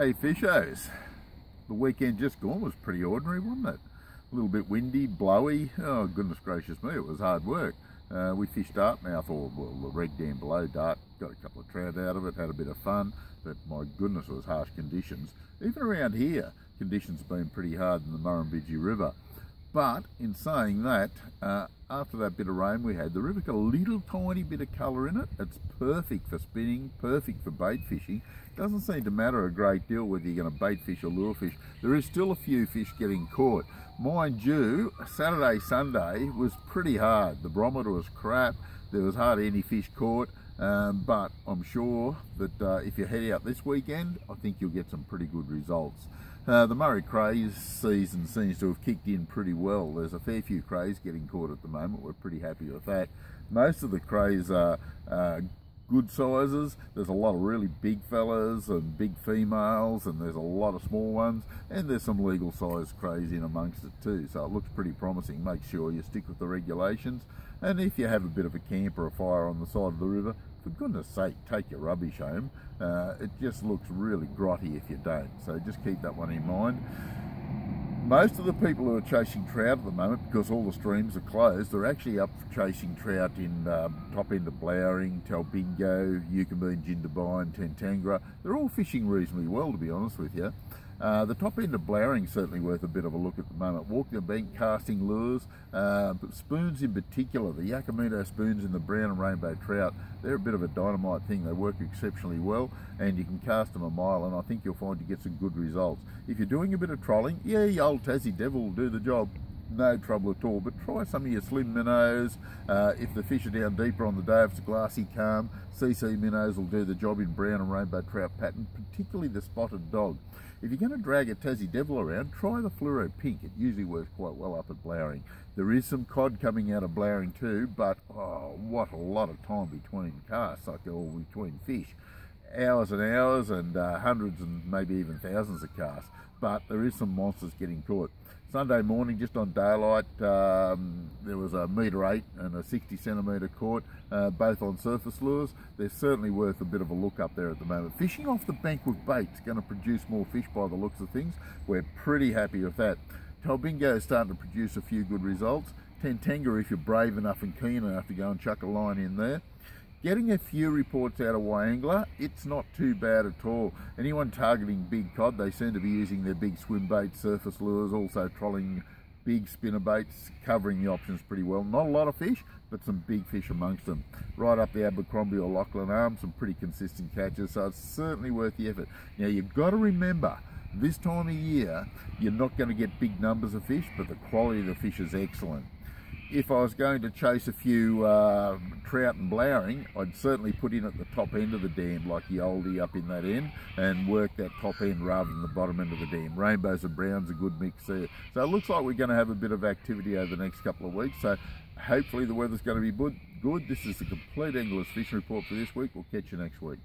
Hey fishos, the weekend just gone was pretty ordinary, wasn't it? A little bit windy, blowy. Oh goodness gracious me, it was hard work. We fished Dartmouth, or well, the reg dam below Dart, got a couple of trout out of it, had a bit of fun, but my goodness it was harsh conditions. Even around here, conditions have been pretty hard in the Murrumbidgee River. But in saying that, after that bit of rain we had, the river got a little tiny bit of colour in it. It's perfect for spinning, perfect for bait fishing. Doesn't seem to matter a great deal whether you're going to bait fish or lure fish. There is still a few fish getting caught. Mind you, Saturday, Sunday was pretty hard. The barometer was crap. There was hardly any fish caught. But I'm sure that if you head out this weekend, I think you'll get some pretty good results. The Murray crays season seems to have kicked in pretty well. There's a fair few crays getting caught at the moment. We're pretty happy with that. Most of the crays are good sizes. There's a lot of really big fellas and big females, and there's a lot of small ones, and there's some legal sized crays in amongst it too, so it looks pretty promising. Make sure you stick with the regulations, and if you have a bit of a camp or a fire on the side of the river, for goodness sake, take your rubbish home. It just looks really grotty if you don't, so just keep that one in mind. Most of the people who are chasing trout at the moment, because all the streams are closed, they're actually up chasing trout in top end of Blowering, Talbingo, Yucambine, Jindabyne, Tentangara. They're all fishing reasonably well, to be honest with you. The top end of Blowering is certainly worth a bit of a look at the moment. Walking the bank, casting lures, but spoons in particular, the Yakamito spoons in the brown and rainbow trout, they're a bit of a dynamite thing. They work exceptionally well, and you can cast them a mile, and I think you'll find you get some good results. If you're doing a bit of trolling, yeah, your old Tassie Devil will do the job. No trouble at all, but try some of your slim minnows. If the fish are down deeper on the day, if it's a glassy calm, CC minnows will do the job in brown and rainbow trout pattern, particularly the spotted dog. If you're going to drag a Tassie Devil around, try the fluoro pink. It usually works quite well up at Blowering. There is some cod coming out of Blowering too, but oh, what a lot of time between casts, or between fish. Hours and hours, and hundreds and maybe even thousands of casts, but there is some monsters getting caught. Sunday morning, just on daylight, there was a 1.8 metre and a 60 centimetre caught, both on surface lures. They're certainly worth a bit of a look up there at the moment. Fishing off the bank with bait is going to produce more fish by the looks of things. We're pretty happy with that. Talbingo is starting to produce a few good results. Tentangara, if you're brave enough and keen enough to go and chuck a line in there. Getting a few reports out of Wagga, it's not too bad at all. Anyone targeting big cod, they seem to be using their big swim bait, surface lures, also trolling big spinner baits, covering the options pretty well. Not a lot of fish, but some big fish amongst them. Right up the Abercrombie or Lachlan Arm, some pretty consistent catches, so it's certainly worth the effort. Now you've got to remember, this time of year, you're not going to get big numbers of fish, but the quality of the fish is excellent. If I was going to chase a few trout and Blowering, I'd certainly put in at the top end of the dam, like the oldie up in that end, and work that top end rather than the bottom end of the dam. Rainbows and browns, a good mix there. So it looks like we're going to have a bit of activity over the next couple of weeks, so hopefully the weather's going to be good. This is the Compleat Angler's Fishing Report for this week. We'll catch you next week.